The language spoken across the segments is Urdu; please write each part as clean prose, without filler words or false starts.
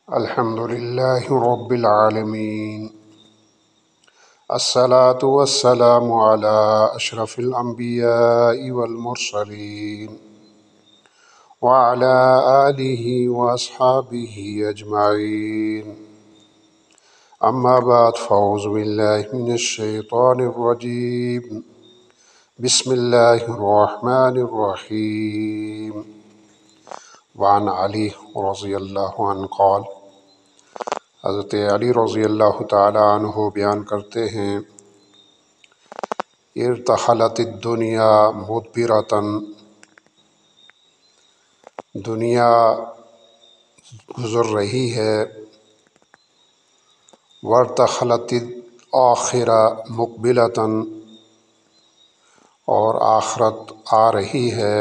الحمد للہ رب العالمین، الصلاة والسلام علی اشرف الانبیاء والمرسلین وعلی آلہ واصحابہ اجمعین، اما بعد فاعوذ باللہ من الشیطان الرجیم، بسم اللہ الرحمن الرحیم۔ وعن علی رضی اللہ عنہ قال، حضرت علی رضی اللہ تعالی عنہ بیان کرتے ہیں، ارتحلت الدنیا مدبرۃ، دنیا گزر رہی ہے، وارتحلت الآخرہ مقبلۃ، اور آخرت آ رہی ہے،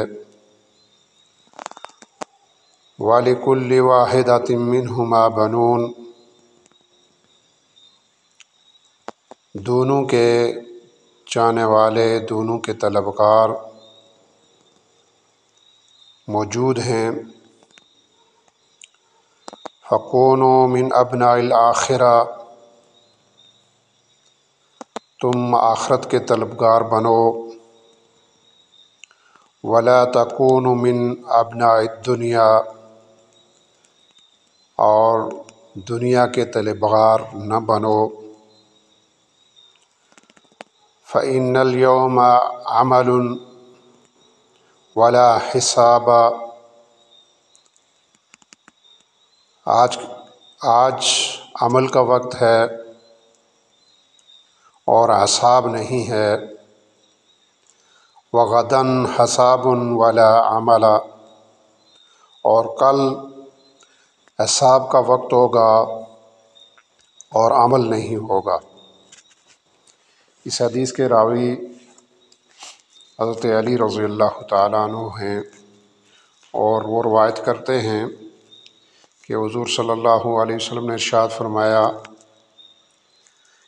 وَلِكُلِّ وَاحِدَةٍ مِّنْهُمَا بَنُونَ، دونوں کے چاہنے والے، دونوں کے طلبگار موجود ہیں۔ فَكُونُوا مِنْ أَبْنَاءِ الْآخِرَةِ، تم آخرت کے طلبگار بنو، وَلَا تَكُونُوا مِنْ أَبْنَاءِ الدُّنْيَا، اور دنیا کے طلبگار نہ بنو۔ فَإِنَّ الْيَوْمَ عَمَلٌ وَلَا حِسَابَ، آج عمل کا وقت ہے اور حساب نہیں ہے۔ وَغَدًا حَسَابٌ وَلَا عَمَلَ، اور کل حساب کا وقت ہوگا اور عمل نہیں ہوگا۔ اس حدیث کے راوی حضرت علی رضی اللہ تعالیٰ عنہ ہیں، اور وہ روایت کرتے ہیں کہ حضور صلی اللہ علیہ وسلم نے ارشاد فرمایا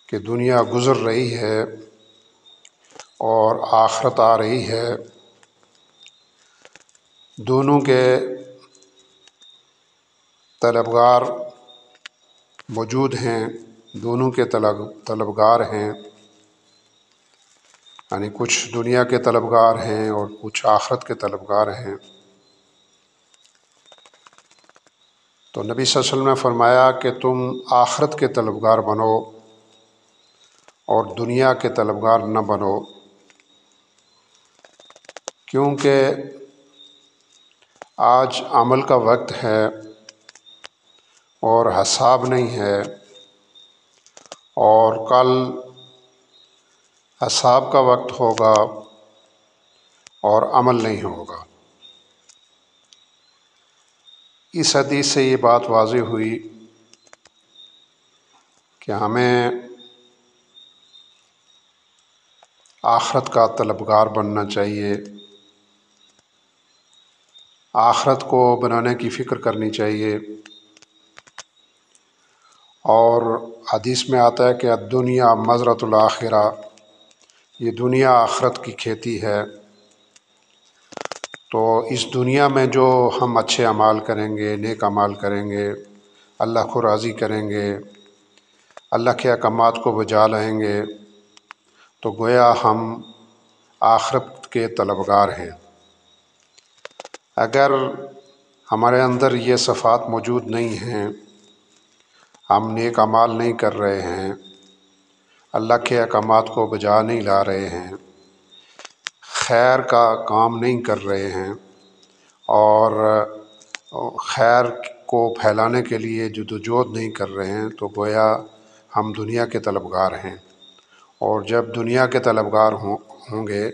کہ دنیا گزر رہی ہے اور آخرت آ رہی ہے، دونوں کے طلبگار موجود ہیں، دونوں کے طلبگار ہیں، یعنی کچھ دنیا کے طلبگار ہیں اور کچھ آخرت کے طلبگار ہیں۔ تو نبی صلی اللہ علیہ وسلم نے فرمایا کہ تم آخرت کے طلبگار بنو اور دنیا کے طلبگار نہ بنو، کیونکہ آج عمل کا وقت ہے اور حساب نہیں ہے، اور کل حساب کا وقت ہوگا اور عمل نہیں ہوگا۔ اس حدیث سے یہ بات واضح ہوئی کہ ہمیں آخرت کا طلبگار بننا چاہیے، آخرت کو بنانے کی فکر کرنی چاہیے۔ اور حدیث میں آتا ہے کہ الدنیا مزرعۃ الآخرہ، یہ دنیا آخرت کی کھیتی ہے۔ تو اس دنیا میں جو ہم اچھے اعمال کریں گے، نیک اعمال کریں گے، اللہ کو راضی کریں گے، اللہ کے احکامات کو بجا لائیں گے، تو گویا ہم آخرت کے طلبگار ہیں۔ اگر ہمارے اندر یہ صفات موجود نہیں ہیں، ہم نیک اعمال نہیں کر رہے ہیں، اللہ کے احکامات کو بجا نہیں لا رہے ہیں، خیر کا کام نہیں کر رہے ہیں، اور خیر کو پھیلانے کے لیے جدوجہد نہیں کر رہے ہیں، تو گویا ہم دنیا کے طلبگار ہیں۔ اور جب دنیا کے طلبگار ہوں گے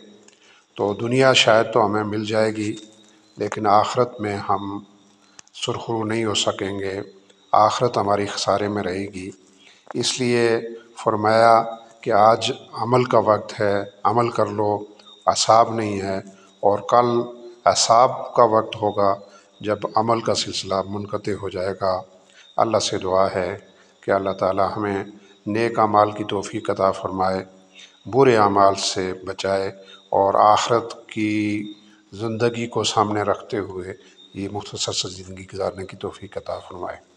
تو دنیا شاید تو ہمیں مل جائے گی، لیکن آخرت میں ہم سرخرو نہیں ہو سکیں گے، آخرت ہماری خسارے میں رہے گی۔ اس لیے فرمایا کہ آج عمل کا وقت ہے، عمل کر لو، حساب نہیں ہے، اور کل حساب کا وقت ہوگا جب عمل کا سلسلہ منقطع ہو جائے گا۔ اللہ سے دعا ہے کہ اللہ تعالی ہمیں نیک اعمال کی توفیق عطا فرمائے، برے اعمال سے بچائے، اور آخرت کی زندگی کو سامنے رکھتے ہوئے یہ مختصر سی زندگی گزارنے کی توفیق عطا فرمائے۔